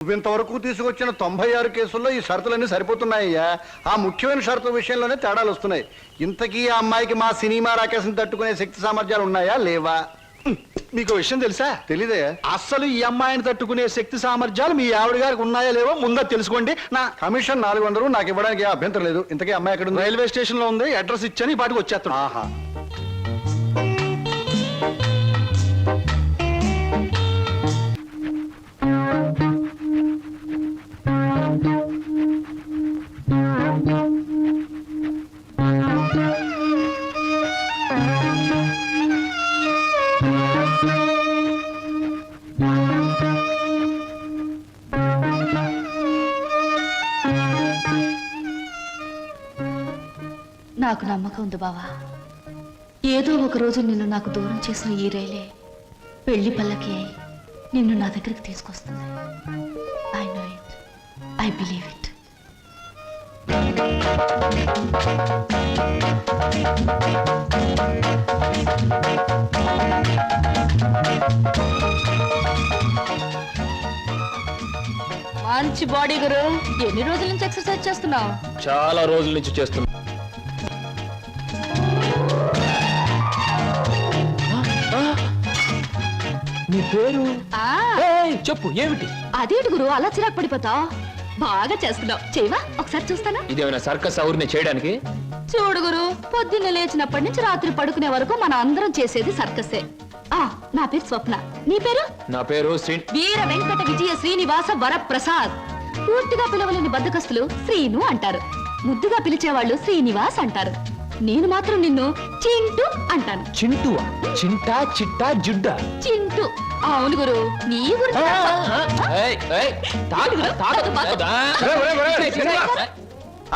నువ్వింతవరకు తీసుకొచ్చిన 96 కేసుల్లో ఈ షరతులన్నీ సరిపోతున్నాయ్యా. ఆ ముఖ్యమైన షరతుల విషయంలోనే తేడాలు వస్తున్నాయి. ఇంతకీ ఆ అమ్మాయికి మా సినిమా రాకేశం తట్టుకునే శక్తి సామర్థ్యాలు ఉన్నాయా లేవా? మీకు విషయం తెలుసా? తెలీదే. అస్సలు ఈ అమ్మాయిని తట్టుకునే శక్తి సామర్థ్యాలు మీ ఆవిడ గారికి ఉన్నాయా లేవో ముందా తెలుసుకోండి. నా కమిషన్ 400 నాకు ఇవ్వడానికి ఏ అభ్యంతరం లేదు. ఇంతకీ అమ్మాయి ఎక్కడ ఉంది? రైల్వే స్టేషన్ లో ఉంది. అడ్రస్ ఇచ్చాను, ఈ పాటికి వచ్చేస్తాను. ఆహా. నాకు నమ్మకం ఉంది బావా. ఏదో ఒక రోజు నిన్ను నాకు దూరం చేసిన ఈ రైలే పెళ్లి పల్లకి అయి నిన్ను నా దగ్గరికి తీసుకొస్తుంది. I know it, I believe it. మంచి బాడీ గురు. ఎన్ని రోజుల నుంచి ఎక్సర్సైజ్ చేస్తున్నావు? చాలా రోజుల నుంచి చేస్తున్నా. నీ పేరు చెప్పు, ఏమిటి? అదేంటి గురు అలా చిరాకు పడిపోతావు? బాగా చేస్తున్నావు. చేయవా ఒకసారి చూస్తానా? ఇదేమైనా సర్కస్ ఊరిని చేయడానికి? చూడు గురు, పొద్దున్న లేచినప్పటి నుంచి రాత్రి పడుకునే వరకు మన అందరం చేసేది సర్కసే. నా పేరు స్వప్న. నీ పేరు? నా పేరు వీర వెంకట విజయ శ్రీనివాస వరప్రసాద్. పూర్తిగా పిలవలేని బద్దకస్తులు శ్రీను అంటారు. ముద్దుగా పిలిచేవాళ్ళు శ్రీనివాస్ అంటారు. నేను మాత్రం నిన్ను చింటూ అంటాను. చింటువా? చింటా, చిట్టా, జుడ్డా? చింటూ. అవును గురు, నీ గురించి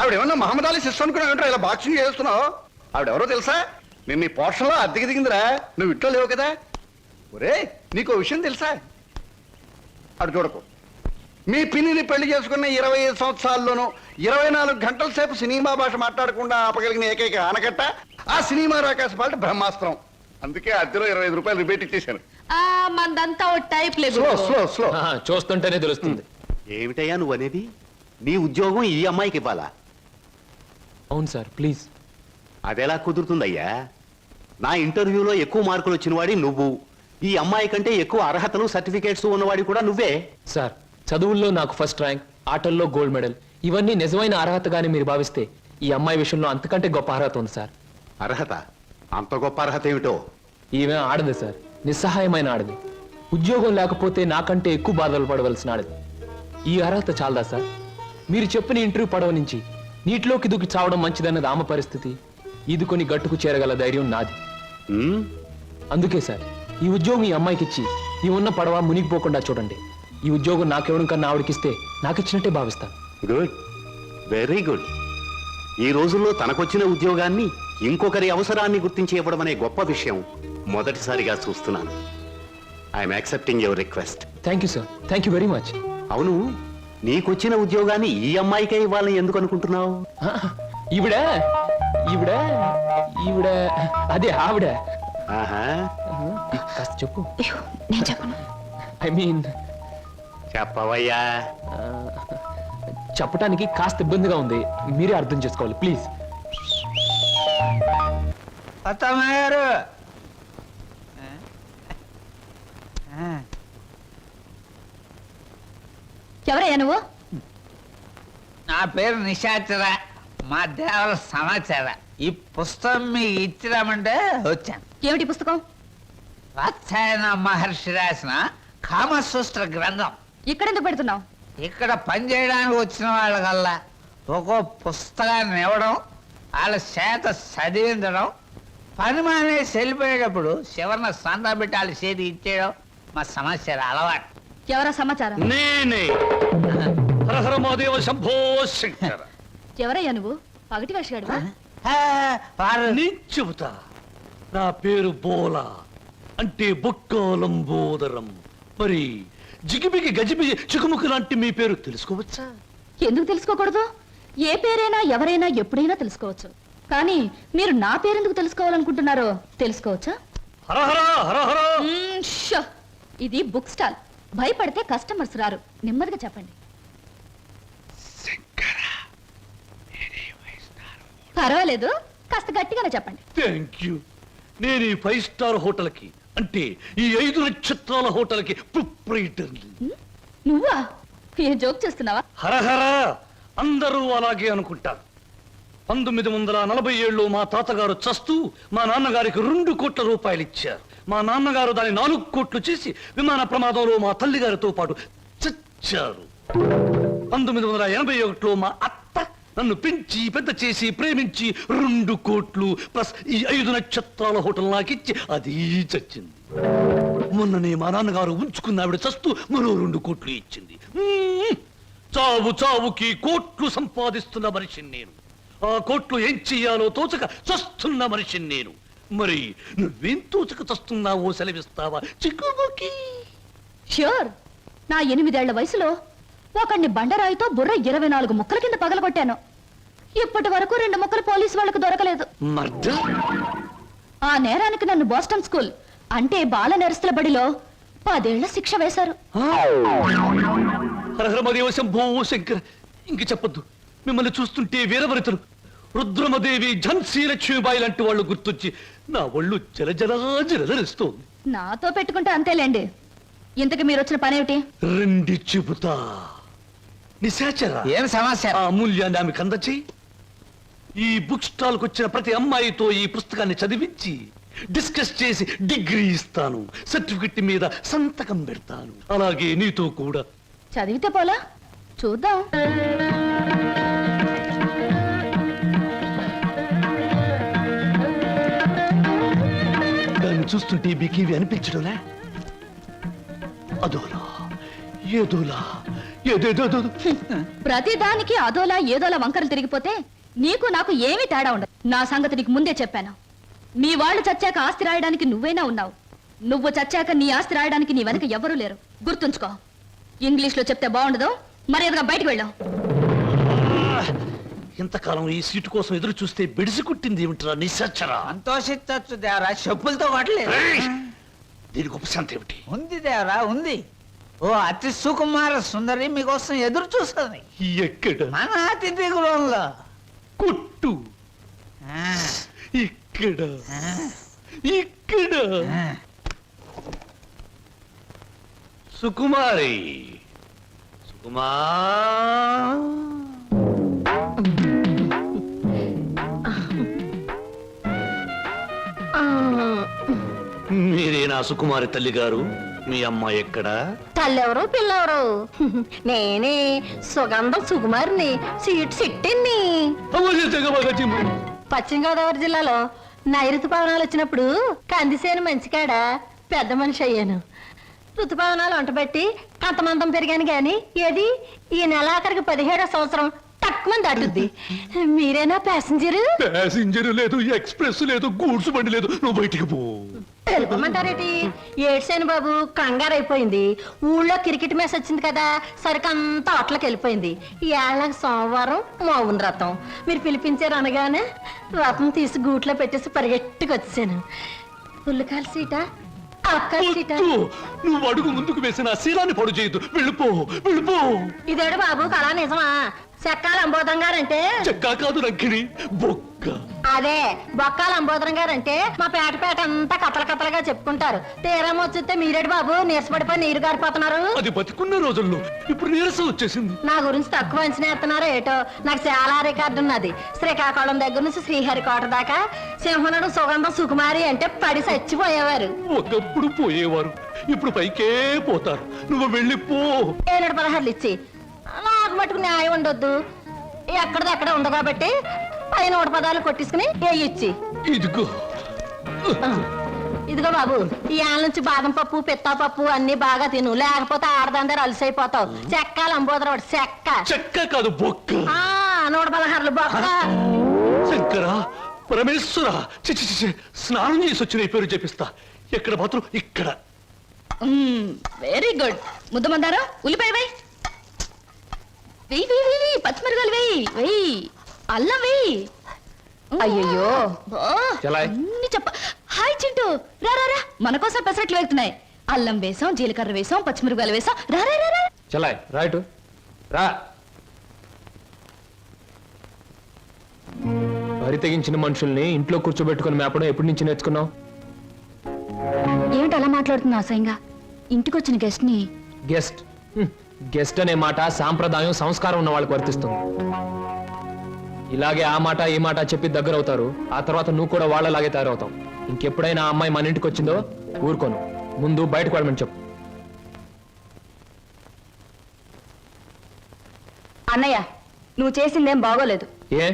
ఆవిడేమన్నా మహమ్మద్ అలీ సిస్టర్ అనుకున్నావు? ఇలా బాక్సింగ్ చేస్తున్నావు. ఆవిడెవరో తెలుసా? నేను నీ పోర్షన్లో అద్దెకి దిగిందిరా. నువ్వు ఇంట్లో లేవు కదా. ఒరే, నీకు విషయం తెలుసా? అటు చూడకు. మీ పిన్నిని పెళ్లి చేసుకున్న 25 సంవత్సరాల్లోనూ 24 గంటల సేపు సినిమా భాష మాట్లాడకుండా ఆపగలిగిన ఏకైక ఆనకట్ట ఆ సినిమా రాకాశ పాట బ్రహ్మాస్త్రం. అందుకే అద్దెలో 25 రూపాయలు రిబేట్ ఇచ్చేశాను. మందంతా ఓ టైప్ లేదు. స్లో చూస్తుంటేనే తెలుస్తుంది. ఏమిటయ్యా నువ్వు అనేది? నీ ఉద్యోగం ఈ అమ్మాయికి ఇవ్వాలా? అవును సార్, ప్లీజ్. అదెలా కుదురుతుందయ్యా? నా ఇంటర్వ్యూలో ఎక్కువ మార్కులు వచ్చిన వాడి నువ్వు. ఈ అమ్మాయి కంటే ఎక్కువ అర్హతలు సర్టిఫికేట్స్ ఉన్నవాడి కూడా నువ్వే. సార్, చదువుల్లో నాకు ఫస్ట్ ర్యాంక్, ఆటల్లో గోల్డ్ మెడల్, ఇవన్నీ నిజమైన అర్హతగానే మీరు భావిస్తే ఈ అమ్మాయి విషయంలో అంతకంటే గొప్ప అర్హత ఉంది సార్. అర్హత? అంత గొప్ప అర్హత ఏమిటో? ఈమె ఆడదు సార్, నిస్సహాయమైన ఆడది. ఉద్యోగం లేకపోతే నాకంటే ఎక్కువ బాధలు పడవలసిన ఆడది. ఈ అర్హత చాలదా సార్? మీరు చెప్పిన ఇంటర్వ్యూ పడవ నుంచి నీటిలోకి దూకి చావడం మంచిదన్నది ఆమె పరిస్థితి. ఈదుకొని గట్టుకు చేరగల ధైర్యం నాది. అందుకే సార్, ఈ ఉద్యోగం ఈ అమ్మాయికి ఇచ్చి ఈ ఉన్న పడవ మునిగిపోకుండా చూడండి. ఈ ఉద్యోగం నాకెవడం కన్నా ఆవిడకిస్తే నాకిచ్చినట్టే భావిస్తాను. Good, very good. ఈ రోజుల్లో తనకొచ్చిన ఉద్యోగాన్ని ఇంకొకరి అవసరాన్ని గుర్తించి ఇవ్వడం అనే గొప్ప విషయం మొదటిసారిగా చూస్తున్నాను. I'm accepting your request. Thank you sir, thank you very much. అవును, నీకొచ్చిన ఉద్యోగాన్ని ఈ అమ్మాయికే ఇవ్వాలని ఎందుకు అనుకుంటున్నావు? ఈవిడ ఈవిడ ఈవిడ అదే ఆవిడ. కాస్త చెప్పు. నేను చెప్పను. ఐ మీన్ చెప్పవయ్యా. చెప్పటానికి కాస్త ఇబ్బందిగా ఉంది, మీరే అర్థం చేసుకోవాలి ప్లీజ్. అత్తమ్మగారు, ఎవరయ్యా నువ్వు? నా పేరు నిశాచర, మా దేవర సమాచార. ఈ పుస్తకం మీకు ఇచ్చిరామంటే వచ్చాను. ఏమిటి పుస్తకం? వాత్సాయన మహర్షి రాసిన కామసూత్ర గ్రంథం. ఇక్కడెందుకు పెడుతున్నావు? ఇక్కడ పనిచేయడానికి వచ్చిన వాళ్ళకల్లా ఒక్కో పుస్తకాన్ని ఇవ్వడం, వాళ్ళ చేత చదివించడం, పని మానేసి వెళ్ళిపోయేటప్పుడు చివరిన సంతా పెట్టి వాళ్ళ చేతి ఇచ్చేయడం మా సమస్య అలవాటు. ఎవరా సమాచారం? నేనే. హరహర మహాదేవ శంభో శంకర. ఎవరయ్యా నువ్వు? పగటి వేషగాడువా? నేను చెబుతా. నా పేరు బోలా, అంటే బొక్కాలంబోదరం. మరి జిగిబిగి గజిబిగి చికుముకు లాంటి మీ పేరు తెలుసుకోవచ్చా? ఎందుకు తెలుసుకోకూడదు? ఏ పేరైనా ఎవరైనా ఎప్పుడైనా తెలుసుకోవచ్చు. కానీ మీరు నా పేరెందుకు తెలుసుకోవాలనుకుంటున్నారో తెలుసుకోవచ్చా? హరహర హరహర. ఇది బుక్ స్టాల్. భయపడితే కస్టమర్స్ రారు. నెమ్మదిగా చెప్పండి. పర్వాలేదు, కాస్త గట్టిగానే చెప్పండి. Thank you. నేను ఈ 5 స్టార్ హోటల్కి, అంటే ఈ 5 నక్షత్రాల హోటల్కి ప్రొప్రైటర్ని. నువ్వా? ఏ జోక్ చేస్తున్నావా? హరహర, అందరూ అలాగే అనుకుంటారు. 1947లో మా తాతగారు చస్తూ మా నాన్నగారికి 2 కోట్ల రూపాయలు ఇచ్చారు. మా నాన్నగారు దాన్ని 4 కోట్లు చేసి విమాన ప్రమాదంలో మా తల్లిగారితో పాటు చచ్చారు. 1981లో మా అత్త నన్ను పెంచి పెద్ద చేసి ప్రేమించి 2 కోట్లు ప్లస్ ఈ 5 నక్షత్రాల హోటల్ నాకిచ్చి అది చచ్చింది. మొన్ననే మా నాన్నగారు ఉంచుకున్న ఆవిడ చస్తూ మరో 2 కోట్లు ఇచ్చింది. చావు చావుకి కోట్లు సంపాదిస్తున్న మనిషిని నేను. ఆ కోట్లు ఏం చెయ్యాలో తోచక చస్తున్న మనిషిని నేను. మరి నువ్వేం తోచక చస్తున్నావో సెలవిస్తావా చిక్కుబుకి? ష్యూర్. నా 8 ఏళ్ల వయసులో ఒకడిని బండరాయితో బుర్ర 24 ముక్కల కింద పగలగొట్టాను. ఇప్పటి వరకు 2 ముక్కలు పోలీసు వాళ్ళకు దొరకలేదు. ఆ నేరానికి నన్ను బోస్టన్ స్కూల్, అంటే బాల నెరస్తుల బడిలో 10 ఏళ్ల శిక్ష వేశారు. హరహరమదేవ శంభో శంకర్. ఇంక చెప్పొద్దు. మిమ్మల్ని చూస్తుంటే వీరవరితలు రుద్రమదేవి, ఝన్సీ లక్ష్మీబాయి లాంటి వాళ్ళు గుర్తొచ్చి నా ఒళ్ళు జలజలరిస్తోంది. నాతో పెట్టుకుంటే అంతేలేండి. ఇంతకు మీరు వచ్చిన పనేమిటి? రండి చెబుతా. నిశాచర, ఏం సమస్య? ఆ అమూల్యాన్ని ఆమెకు అందచేయి. ఈ బుక్ స్టాల్ కు వచ్చిన ప్రతి అమ్మాయితో ఈ పుస్తకాన్ని చదివించి డిస్కస్ చేసి డిగ్రీ ఇస్తాను. సర్టిఫికెట్ మీద సంతకం పెడతాను. అలాగే నీతో కూడా. చదివితే పోలా? చూద్దాం. దాన్ని చూస్తుంటే మీకేవి అనిపించడంలే? అదోలా ఏదోలా ఏదేదో. ప్రతి దానికి అదోలా ఏదోలా వంకరలు తిరిగిపోతే నీకు నాకు ఏమీ తేడా ఉండదు. నా సంగతి నీకు ముందే చెప్పాను. మీ వాళ్ళు చచ్చాక ఆస్తి రాయడానికి నువ్వైనా ఉన్నావు. నువ్వు చచ్చాక నీ ఆస్తి రాయడానికి నీ వెనక ఎవరూ లేరు. గుర్తుంచుకో. ఇంగ్లీష్ లో చెప్తే బాగుండదు. మర్యాదగా బయటకు వెళ్ళాం. ఇంతకాలం ఈ సీటు కోసం ఎదురు చూస్తే బెడిసి కుట్టింది ఏమిట్రా నిశాచరా? సంతోషించచ్చు దేవరా, చెప్పులతో కొట్టలేదు. దీనికి ఉపశాంతి ఏమిటి? ఉంది దేవరా, ఉంది. ఓ అతి సుకుమార సుందరి మీకోసం ఎదురు చూస్తుంది ఎక్కడ? మన అతిథి గృహంలో. కొట్టు. ఇక్కడ ఇక్కడ. సుకుమారి, సుకుమా. మీరేనా సుకుమారి తల్లి గారు? మీ అమ్మాయి ఎక్కడా? తల్లెవరు పిల్లెవరు? నేనే సుగంధం సుకుమారిని, సీట్ సిట్టిని. పశ్చిమ గోదావరి జిల్లాలో నైరుతు పవనాలు వచ్చినప్పుడు కందిసేను మంచికాడ పెద్ద మనిషి అయ్యాను. ఋతుపవనాలు వంటబెట్టి అంతమందం పెరిగాను గాని ఏది ఈ నెలాఖరికి 17వ సంవత్సరం తక్కువ దాటుద్ది. మీరేనా ప్యాసింజరు? ప్యాసింజర్ లేదు, ఎక్స్ప్రెస్ లేదు, గూడ్స్ బండి లేదు. నువ్వు బయటికి పో. వెళ్ళిపోమంటారేటి? ఏడ్సేను బాబు, కంగారు అయిపోయింది. ఊళ్ళో క్రికెట్ మ్యాచ్ వచ్చింది కదా, సరికంతా అట్లకి వెళ్ళిపోయింది. ఈ ఏళ్ళకి సోమవారం మౌన రథం. మీరు పిలిపించారు అనగానే రథం తీసి గూట్లో పెట్టేసి పరిగెట్టుకు వచ్చాను. పుల్లకాల సీట, అక్కల సీట. నువ్వు అడుగు ముందుకు వేసిన శీలాన్ని పడు చేయొద్దు. వెళ్ళిపో, వెళ్ళిపో. ఇదేడు బాబు కళా నిజమా? చెక్కాల అంబోధం గారంటే చెక్కా కాదు రంకిణి, బొక్క. అదే బొక్కాల అంబోధరం గారంటే మా పేట అంతా కథలుగా చెప్పుకుంటారు. తీరం వచ్చితే మీరేడు బాబు నీరసపడిపోయి నీరు గారిపోతున్నారు. అది బతికున్న రోజుల్లో, ఇప్పుడు నీరసం వచ్చేసింది. నా గురించి తక్కువ అంచనా ఎత్తున్నారో ఏటో. నాకు చాలా రికార్డు ఉన్నది. శ్రీకాకుళం దగ్గర నుంచి శ్రీహరికోట దాకా సింహనుడు సుగంధం సుకుమారి అంటే పడి చచ్చిపోయేవారు. ఒకప్పుడు పోయేవారు, ఇప్పుడు పైకే పోతారు. నువ్వు వెళ్ళిపో. 716 ఇచ్చి నాకు మటుకు న్యాయం ఉండొద్దు. ఎక్కడదక్కడ ఉంది కాబట్టి 100 పదాలు కొట్టించుకుని ఇచ్చి. ఇదిగో ఇదిగో బాబు, ఈ ఆల నుంచి బాదం పప్పు పిత్తా పప్పు అన్ని బాగా తిను, లేకపోతే ఆడదందరూ అలసైపోతావు. చెక్క లంబోదర చెక్క. చెక్క కాదు బొక్క. 116 బొక్క. శంకర, పరమేశ్వర, స్నానం చేసి వచ్చిన పేరు చెప్పిస్తా. ఎక్కడ మాత్రం ఇక్కడ. Very good. ముద్దమందారా, ఉల్లిపాయ వేయి, వెయ్యి వెయ్యి వెయ్యి, పచ్చిమిరకాయలు వెయ్యి వెయ్యి, అల్లం వెయ్యి. అయ్యయ్యో అన్ని చెప్ప. హాయ్ చింటూ, రా రా రా, మన కోసం పెసరట్లు వెళ్తున్నాయి. అల్లం వేసాం, జీలకర్ర వేసాం, పచ్చిమిరపకాయలు వేసాం. రా రా రా, రా. చలాయ్ రైట్ రా. వరి తెగించిన మనుషుల్ని ఇంట్లో కూర్చోబెట్టుకుని మేపడం ఎప్పటి నుంచి నేర్చుకున్నావు? ఏమిటి అలా మాట్లాడుతున్నా అసహ్యంగా? ఇంటికొచ్చిన గెస్ట్ ని గెస్ట్ గెస్ట్ అనే మాట సాంప్రదాయం సంస్కారం ఉన్న వాళ్ళకి వర్తిస్తుంది. ఇలాగే ఆ మాట ఈ మాట చెప్పి దగ్గర అవుతారు. ఆ తర్వాత నువ్వు కూడా వాళ్ళలాగే తయారవుతావు. ఇంకెప్పుడైనా ఆ అమ్మాయి మన ఇంటికి వచ్చిందో ఊరుకోను. ముందు బయటకు వెళ్ళమని చెప్పు. అన్నయ్య, నువ్వు చేసిందేం బాగోలేదు. ఏ?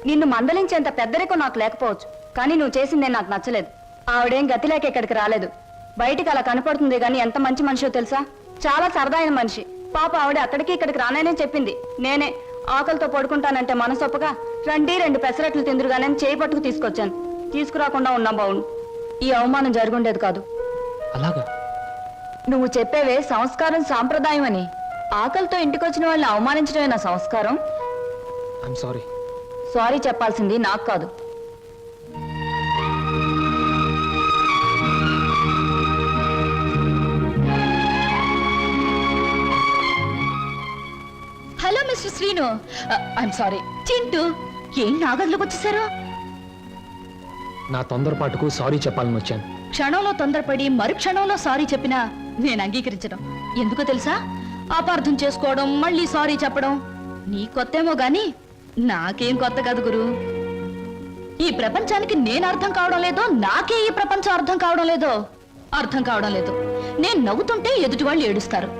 నిన్ను మందలించేంత పెద్దరికం నాకు లేకపోవచ్చు, కానీ నువ్వు చేసిందేం నాకు నచ్చలేదు. ఆవిడేం గతి లేక ఇక్కడికి రాలేదు. బయటికి అలా కనపడుతుంది గాని ఎంత మంచి మనిషో తెలుసా? చాలా సరదాయిన మనిషి. పాప ఆవిడ అక్కడికి ఇక్కడికి రానని చెప్పింది. నేనే ఆకలితో పడుకుంటానంటే మనసొప్పగా రండి 2 పెసరట్లు తిందురుగానే చేయి పట్టుకు తీసుకొచ్చాను. తీసుకురాకుండా ఉన్నా బావును. ఈ అవమానం జరుగుండేది కాదు. అలాగా? నువ్వు చెప్పేవే సంస్కారం సాంప్రదాయం అని. ఆకలితో ఇంటికొచ్చిన వాళ్ళని అవమానించడమే నా సంస్కారం. I'm sorry. సారీ చెప్పాల్సింది నాకు కాదు. Hello mister Srinu. I'm sorry. Chintu, ఏం నా గదిలోకి వచ్చేసారు? నా తొందరపాటుకు సారీ చెప్పాలని వచ్చాను. క్షణంలో తొందరపడి మరు క్షణంలో సారీ చెప్పినా నేను అంగీకరించడం. ఎందుకో తెలుసా? అపార్థం చేసుకోవడం, మళ్ళీ సారీ చెప్పడం నీ కొత్తేమో గాని నాకేం కొత్త కాదు గురు. ఈ ప్రపంచానికి నేను అర్థం కావడం లేదో, నాకే ఈ ప్రపంచం అర్థం కావడం లేదో. అర్థం కావడం లేదు. నేను నవ్వుతుంటే ఎదుటి వాళ్ళు ఏడుస్తారు.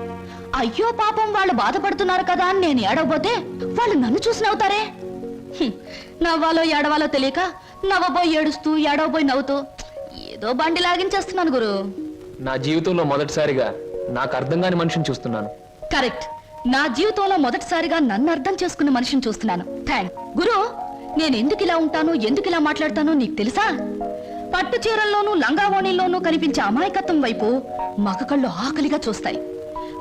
అయ్యో పాపం వాళ్ళు బాధపడుతున్నారు కదా అని నేను ఏడవబోతే వాళ్ళు నన్ను చూసి నవ్వుతారే. నవ్వాలో ఏడవాలో తెలియక నవ్వబోయి ఏడుస్తూ, ఏడవబోయి నవ్వుతూ ఏదో బండి లాగించేస్తున్నాను గురు. నా జీవితంలో మొదటిసారిగా నాకు అర్థం కాని మనిషిని చూస్తున్నాను. కరెక్ట్. నా జీవితంలో మొదటిసారిగా నన్ను అర్థం చేసుకున్న మనిషిని చూస్తున్నాను. థ్యాంక్ గురు. నేను ఎందుకు ఇలా ఉంటాను, ఎందుకు ఇలా మాట్లాడతానో నీకు తెలుసా? పట్టు చీరల్లోనూ లంగావోణీల్లోనూ కనిపించే అమాయకత్వం వైపు మగ కళ్ళు ఆకలిగా చూస్తాయి.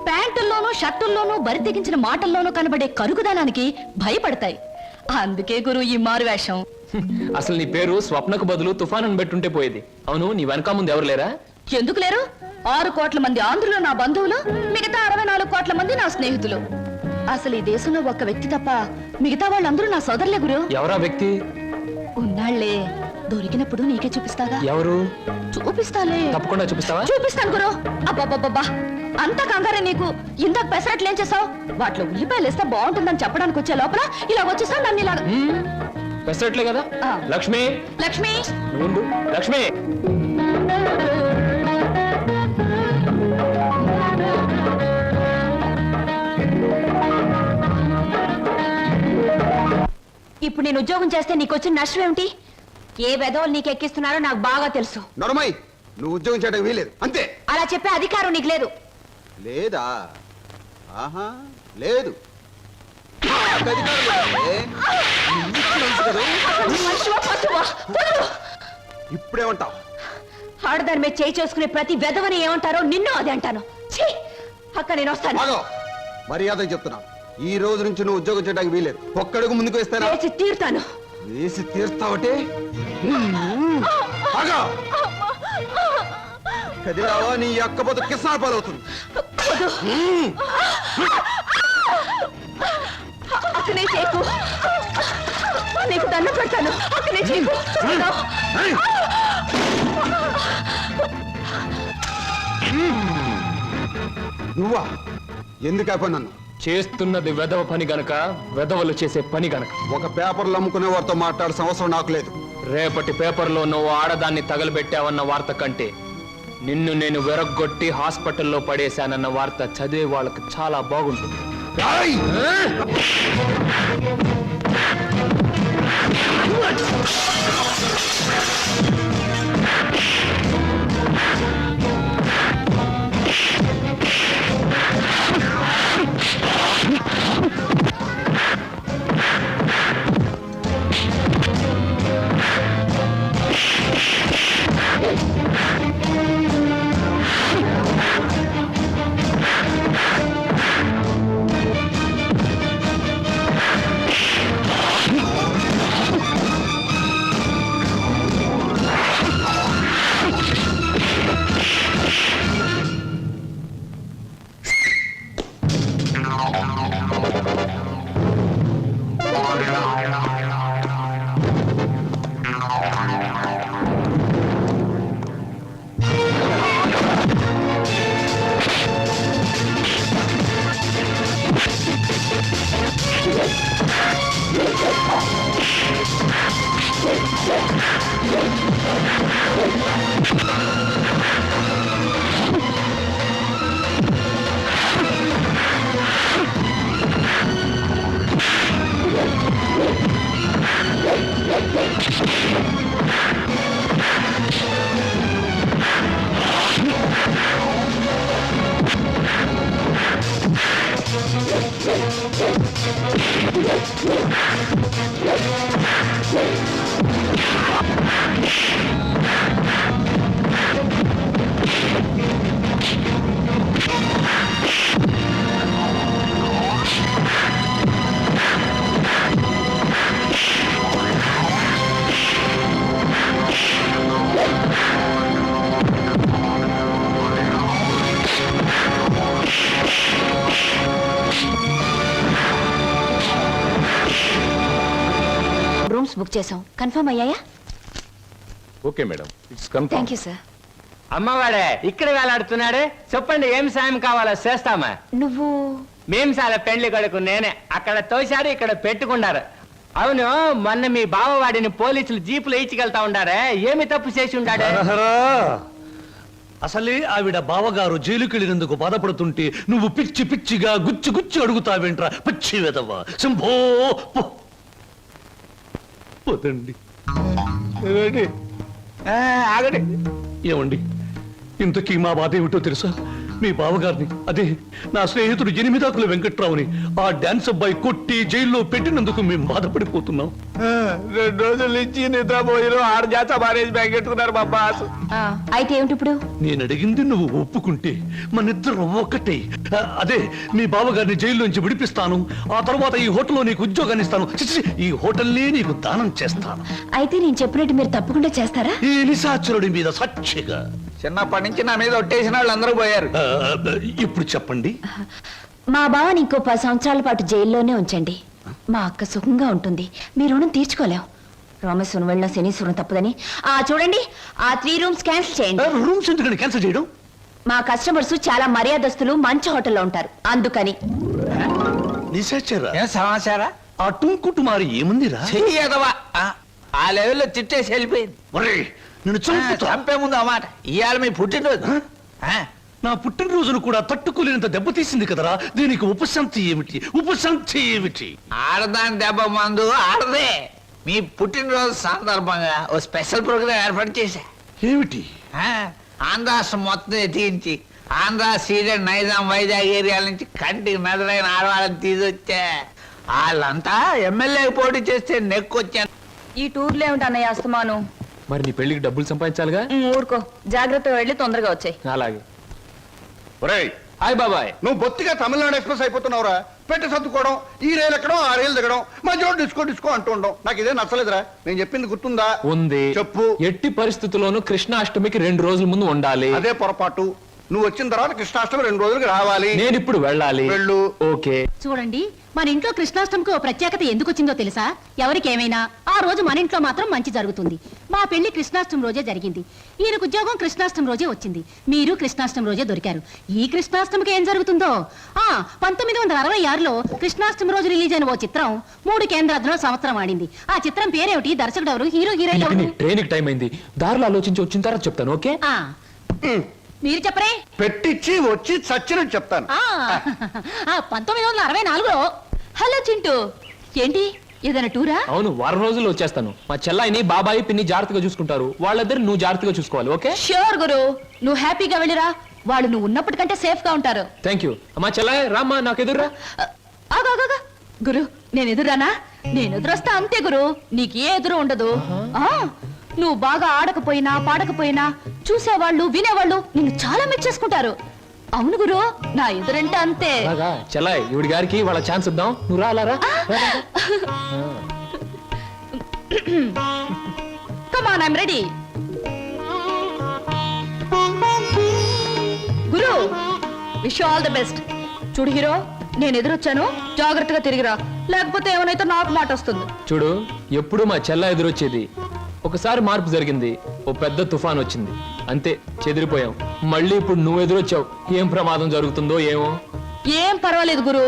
ప్యాంటుల్లోనూ షర్టుల్లోనూ బరితెగించిన మాటల్లోనూ కనబడే కరుకుదనానికి భయపడతాయి. అందుకే గురు ఈ మారు వేషం. అసలు నీ పేరు స్వప్నకు బదులు తుఫాన్ అని పెట్టుంటే పోయేది. అవును, నీ వెనక ముందు ఎవరు లేరా? ఎందుకు లేరు? 6 కోట్ల మంది ఆంధ్రులు నా బంధువులు, మిగతా 64 కోట్ల మంది నా స్నేహితులు. అసలు ఈ దేశంలో ఒక్క వ్యక్తి తప్ప మిగతా వాళ్ళందరూ నా సోదరులే గురు. ఎవరా వ్యక్తి? ఉన్నాళ్లే, దొరికినప్పుడు నీకే చూపిస్తాగా. ఎవరు? చూపిస్తాలే. తప్పకుండా చూపిస్తావా? చూపిస్తాను గురు. అబ్బబ్బబ్బబ్బా, అంత కంగారే నీకు? ఇందాక పెసరట్లు ఏం చేసావు? వాటిలో ఉల్లిపాయలు వేస్తే బాగుంటుందని చెప్పడానికి వచ్చే లోపల ఇలా వచ్చేసావు నన్ను ఇలా. పెసరట్లే కదా? ఆ. లక్ష్మి, లక్ష్మి, నువ్వు ఉండు. లక్ష్మి, ఇప్పుడు నేను ఉద్యోగం చేస్తే నీకు వచ్చిన నష్టం ఏమిటి? ఏ వెధవలు నీకు ఎక్కిస్తున్నారో నాకు బాగా తెలుసు. నడమై, నువ్వు ఉద్యోగం చేయడం వీలేదు అంతే. అలా చెప్పే అధికారం నీకు లేదు. లేదా? ఆహా, లేదు. నాకు అధికారం లేదే. నీకు తెలుసు కదా. మనిషివా, పశువా? వదలు. ఇప్పుడేమంటావు? ఆడదాని మీద చేయి చేసుకునే ప్రతి వెధవని ఏమంటారో నిన్ను అదే అంటాను. ఛీ! అక్క నేను వస్తాను. ఆగో, మర్యాద చెప్తున్నాను. ఈ రోజు నుంచి నువ్వు ఉద్యోగం చేయడానికి వీలేదు. ఒక్కడుగు ముందుకు వేస్తానా? వేసి తీరుతాను. వేసి తీర్తావటే? ఆగో, కదిరావా నీ అక్క బతుకు కిసాన పాలవుతుంది. అక్కనే చేయకు. నీకు దండం పెడతాను. అక్కనే చేయకు. నువ్వా? ఎందుకు అయిపోయి నన్ను? చేస్తున్నది వెధవ పని గనక, వెధవలు చేసే పని గనక. ఒక పేపర్లు అమ్ముకునే వారితో మాట్లాడాల్సిన అవసరం నాకు లేదు. రేపటి పేపర్లో నువ్వు ఆడదాన్ని తగలబెట్టావన్న వార్త కంటే నిన్ను నేను వెరగొట్టి హాస్పిటల్లో పడేశానన్న వార్త చదివే వాళ్ళకి చాలా బాగుంటుంది. ఏయ్! రూమ్స్ బుక్ చేసాం, కన్ఫర్మ్ అయ్యాయా? Okay madam, it's confirm. Thank you sir. అమ్మవాడే ఇక్కడ వేలాడుతున్నాడే, చెప్పండి ఏం సాయం కావాలో చేస్తామా. నువ్వు మేము చాలా పెండ్లి కొడుకు నేనే, అక్కడ తోశారు ఇక్కడ పెట్టుకున్నారు. అవును, మొన్న మీ బావవాడిని పోలీసులు జీపులు ఇచ్చికెళ్తా ఉండారే, ఏమి తప్పు చేసి ఉండాడే? హరహరా. అసలే ఆవిడ బావగారు జైలుకెళ్ళినందుకు బాధపడుతుంటే నువ్వు పిచ్చి పిచ్చిగా గుచ్చి గుచ్చి అడుగుతావేంట్రా పిచ్చి వెదవ్వ. శంభో పో. పోతండి. ఆగండి. ఏమండి, ఇంతకీ మా బాధ ఏమిటో తెలుసా? మీ బావగారిని, అదే నా స్నేహితుడు ఎనిమిదాకుల వెంకట్రావుని ఆ డాన్స్ అబ్బాయి కొట్టి జైల్లో పెట్టినందుకు మేము బాధపడిపోతున్నాం. 2 రోజుల నుంచి నిద్రపోయిన 6 జాత మారేజ్ బ్యాగ్ పెట్టుకున్నారు మా బాస్. అయితే ఏమిటి ఇప్పుడు? నేను అడిగింది నువ్వు ఒప్పుకుంటే మనిద్దరం ఒక్కటే. అదే మీ బావగారిని జైల్లోంచి విడిపిస్తాను, ఆ తర్వాత ఈ హోటల్లో నీకు ఉద్యోగాన్ని ఇస్తాను. చిచి, ఈ హోటల్నే నీకు దానం చేస్తాను. అయితే నేను చెప్పినట్టు మీరు తప్పకుండా చేస్తారా? ఈ నిశాచరుడి మీద సాక్షిగా. చిన్నప్పటి నుంచి నా మీద ఒట్టేసిన వాళ్ళు అందరూ పోయారు. ఇప్పుడు చెప్పండి. మా బావని ఇంకో 10 సంవత్సరాల పాటు జైల్లోనే ఉంచండి. మా అక్క సుఖంగా ఉంటుంది, మీ రుణం తీర్చుకోలేం. రామేశ్వరం వెళ్ళిన శనీశ్వరం తప్పదని చూడండి, ఆ 3 రూమ్స్ క్యాన్సిల్ చేయండి. రూమ్స్ ఎందుకని క్యాన్సిల్ చేయడం? మా కస్టమర్స్ చాలా మర్యాదస్తులు, మంచి హోటల్లో ఉంటారు, అందుకని. నిశాచర, ఏం సమాచారా? ఆ టుంకుటుమారి ఏముందిరా? చెయ్యదవా ఆ లెవెల్లో తిట్టేసి వెళ్ళిపోయింది. ఒరేయ్, నిన్ను చంపుతా. చంపే ముందు ఆ మాట, ఇవాళ మీ పుట్టినరోజు. నా పుట్టినరోజును కూడా తట్టుకోలేనంత దెబ్బతీసింది కదరా. దీనికి ఉపశాంతి ఏమిటి? ఉపశాంతి ఏమిటి? ఆడదాని దెబ్బ మందు ఆడదే. మీ పుట్టినరోజు సందర్భంగా ఓ స్పెషల్ ప్రోగ్రాం ఏర్పాటు చేశా. ఏమిటి? ఆంధ్రాష్ట్రం మొత్తం ఎత్తించి ఆంధ్ర సీడెడ్ నైజాం వైజాగ్ ఏరియాల నుంచి కంటికి మెదలైన ఆడవాళ్ళని తీసుకొచ్చా. వాళ్ళంతా ఎమ్మెల్యే పోటీ చేస్తే నెక్కొచ్చాను. ఈ టూర్లో ఏమిటి అన్నయ్య అస్తమాను? మరి నీ పెళ్లికి డబ్బులు సంపాదించాలిగా. ఊరుకో, జాగ్రత్తగా వెళ్ళి తొందరగా వచ్చాయి. అలాగే. ఒరేయ్, హాయ్ బాబాయ్. నువ్వు బొత్తిగా తమిళనాడు ఎక్స్ప్రెస్ అయిపోతున్నావురా. పెట్టి సర్దుకోవడం, ఈ రైలు ఎక్కడం, ఆ రైలు దిగడం, మధ్యలో డిస్కో డిస్కో అంటూ ఉండడం నాకు ఇదే నచ్చలేదురా. నేను చెప్పింది గుర్తుందా? ఉంది. చెప్పు. ఎట్టి పరిస్థితుల్లోనూ కృష్ణాష్టమికి 2 రోజుల ముందు ఉండాలి. అదే పొరపాటు. నువ్వు వచ్చిన తర్వాత కృష్ణాష్టమి 2 రోజులకి రావాలి. నేను ఇప్పుడు వెళ్ళాలి. వెళ్ళు. ఓకే. చూడండి, మన ఇంట్లో కృష్ణాష్టమికి ఓ ప్రత్యేకత ఎందుకు వచ్చిందో తెలుసా? ఎవరికేమైనా ఆ రోజు మన ఇంట్లో మాత్రం మంచి జరుగుతుంది. మా పెళ్లి కృష్ణాష్టమి రోజే జరిగింది. ఈయనకు ఉద్యోగం కృష్ణాష్టమి రోజే వచ్చింది. మీరు కృష్ణాష్టమి రోజే దొరికారు. ఈ కృష్ణాష్టమికి ఏం జరుగుతుందో? 1966లో కృష్ణాష్టమి రోజు రిలీజ్ అయిన ఓ చిత్రం 3 కేంద్రాల్లో సంవత్సరం ఆడింది. ఆ చిత్రం పేరేమిటి? దర్శకుడు ఎవరు? హీరో హీరోయిన్ ఎవరు? ట్రైన్ టైం అయింది, దారిలో ఆలోచించి వచ్చిన తర్వాత చెప్తాను. ఓకే. ఆ, మీరు చెప్పరే. పెట్టించి వచ్చి చచ్చినట్టు చెప్తాను. 1964లో. హలో చింటూ, ఏంటి ఏదైనా టూరా? అవును, వారం రోజుల్లో వచ్చేస్తాను. మా చెల్లాయిని బాబాయి పిన్ని జాగ్రత్తగా చూసుకుంటారు. వాళ్ళిద్దరు నువ్వు జాగ్రత్తగా చూసుకోవాలి. ఓకే? ష్యూర్ గురు, నువ్వు హ్యాపీగా వెళ్ళిరా. వాళ్ళు నువ్వు ఉన్నప్పటికంటే సేఫ్ గా ఉంటారు. Thank you. మా చెల్లాయి రామ్మా, నాకు ఎదురురా. ఆగా గురు, నేను ఎదురానా? నేను ఎదురొస్తా అంతే గురు, నీకు ఏ ఎదురు ఉండదు. నువ్వు బాగా ఆడకపోయినా పాడకపోయినా చూసేవాళ్ళు వినేవాళ్ళు నిన్ను చాలా మెచ్చేసుకుంటారు. అవును గురు, నా ఎదురంటే అంతే. అలాగా చెల్లాయి, ఈవిడి గారికి వాళ్ళ ఛాన్స్ ఇద్దాం. నువ్వు రా, అలా రా. Come on, I'm ready. Guru, wish all the best. చూడు హీరో, నేను ఎదురొచ్చాను, జాగ్రత్తగా తిరిగిరా, లేకపోతే ఏమైనా నాకు మాట వస్తుంది. చూడు, ఎప్పుడు మా చెల్ల ఎదురొచ్చేది. ఒకసారి మార్పు జరిగింది, ఓ పెద్ద తుఫాన్ వచ్చింది, అంతే చెదిరిపోయాం. మళ్ళీ ఇప్పుడు నువ్వు ఎదురొచ్చావు, ఏం ప్రమాదం జరుగుతుందో ఏమో. ఏం పర్వాలేదు గురు,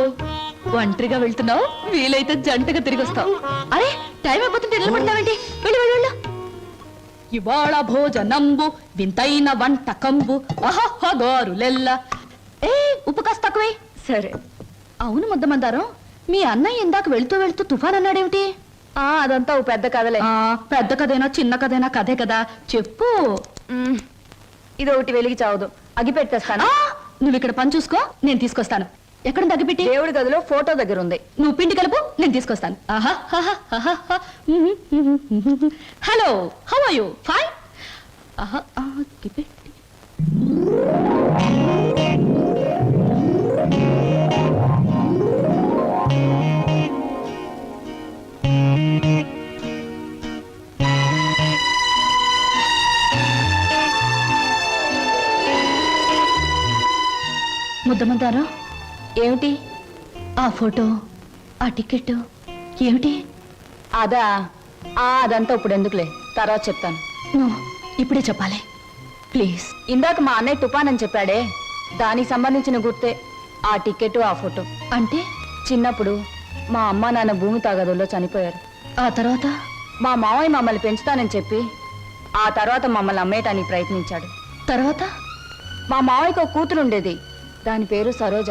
ఒంటరిగా వెళ్తున్నావు, వీలైతే జంటగా తిరిగి వస్తావు. అరే, టైం అయిపోతుంటే నిలబడతావేంటి? వెళ్ళు వెళ్ళు వెళ్ళు. ఇవాళ భోజనంబు వింతైన వంటకంబు అహహగారులెల్ల. ఉప్పు కాస్త తక్కువే. సరే. అవును ముద్దమందారం, మీ అన్నయ్య ఇందాక వెళ్తూ వెళ్తూ తుఫాన్ అన్నాడేమిటి? అదంతా ఓ పెద్ద కథలే. పెద్ద కథైనా చిన్న కథైనా కథే కదా, చెప్పు. ఇది ఒకటి వెలిగి చావదు, అగి పెట్టేస్తాను. నువ్వు ఇక్కడ పని చూసుకో, నేను తీసుకొస్తాను. ఎక్కడ తగ్గిపెట్టి? దేవుడి గదిలో ఫోటో దగ్గర ఉంది. నువ్వు పిండి కలుపు, నేను తీసుకొస్తాను. Hello, how are you? Fine. పెట్టి ముద్దమంటారా? ఏమిటి? ఆ ఫోటో, ఆ టికెట్ ఏమిటి? అదా అదంతా ఇప్పుడు ఎందుకులే, తర్వాత చెప్తాను. నువ్వు ఇప్పుడే చెప్పాలి ప్లీజ్. ఇందాక మా అన్నయ్య తుఫాన్ అని చెప్పాడే, దానికి సంబంధించిన గుర్తే ఆ టికెట్, ఆ ఫోటో. అంటే చిన్నప్పుడు మా అమ్మ నాన్న భూమి తాగదుల్లో చనిపోయారు. ఆ తర్వాత మా మావయ్య మమ్మల్ని పెంచుతానని చెప్పి ఆ తర్వాత మమ్మల్ని అమ్మేయటానికి ప్రయత్నించాడు. తర్వాత మా మావయ్యకు ఒక కూతురు ఉండేది, దాని పేరు సరోజ.